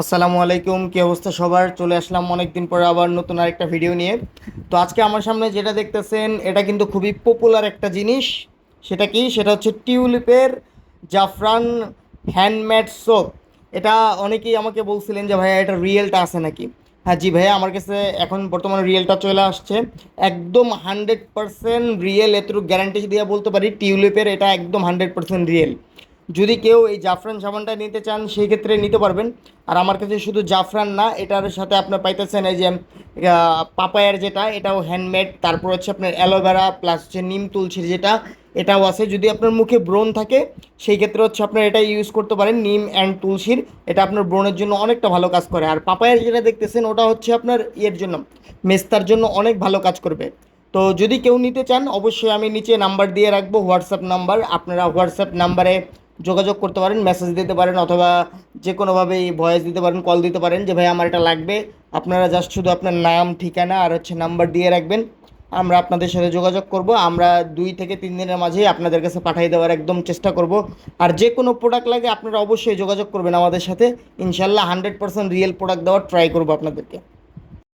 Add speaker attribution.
Speaker 1: আসসালামু আলাইকুম, কি অবস্থা সবার? চলে আসলাম অনেক দিন পরে আবার নতুন আরেকটা ভিডিও নিয়ে। তো আজকে আমার সামনে যেটা দেখতেছেন এটা কিন্তু খুবই পপুলার একটা জিনিস। সেটা কি? সেটা হচ্ছে টিউলিপের জাফরান হ্যান্ডমেড সোপ। এটা অনেকেই আমাকে বলছিলেন যে ভাইয়া এটা রিয়েলটা আছে নাকি। হ্যাঁ জি ভাইয়া, আমার কাছে এখন বর্তমানে রিয়েলটা চলে আসছে। একদম 100% রিয়েল, এতটুকু গ্যারান্টি দিয়ে বলতে পারি টিউলিপের এটা একদম 100% রিয়েল। যদি কেউ এই জাফরান সাবানটা নিতে চান সেই ক্ষেত্রে নিতে পারবেন। আর আমার কাছে শুধু জাফরান না, এটার সাথে আপনার পাইতেছেন এই যে পাপায়ার যেটা, এটাও হ্যান্ডমেড। তারপর হচ্ছে আপনার অ্যালোভেরা প্লাস হচ্ছে নিম তুলসীর যেটা, এটাও আছে। যদি আপনার মুখে ব্রণ থাকে সেই ক্ষেত্রে হচ্ছে আপনার এটা ইউজ করতে পারেন, নিম অ্যান্ড তুলসীর। এটা আপনার ব্রণের জন্য অনেকটা ভালো কাজ করে। আর পাপায়ার যেটা দেখতেছেন ওটা হচ্ছে আপনার ইয়ের জন্য, মেস্তার জন্য অনেক ভালো কাজ করবে। তো যদি কেউ নিতে চান অবশ্যই আমি নিচে নাম্বার দিয়ে রাখবো, হোয়াটসঅ্যাপ নাম্বার। আপনারা হোয়াটসঅ্যাপ নাম্বারে যোগাযোগ করতে পারেন, মেসেজ দিতে পারেন, অথবা যে কোনোভাবেই ভয়েস দিতে পারেন, কল দিতে পারেন যে ভাই আমার এটা লাগবে। আপনারা জাস্ট শুধু আপনার নাম, ঠিকানা আর হচ্ছে নাম্বার দিয়ে রাখবেন। আমরা আপনাদের সাথে যোগাযোগ করব। আমরা 2 থেকে 3 দিনের মাঝেই আপনাদের কাছে পাঠিয়ে দেওয়ার একদম চেষ্টা করব। আর যে কোনো প্রোডাক্ট লাগে আপনারা অবশ্যই যোগাযোগ করবেন আমাদের সাথে। ইনশাল্লাহ 100% রিয়েল প্রোডাক্ট দেওয়ার ট্রাই করবো আপনাদেরকে।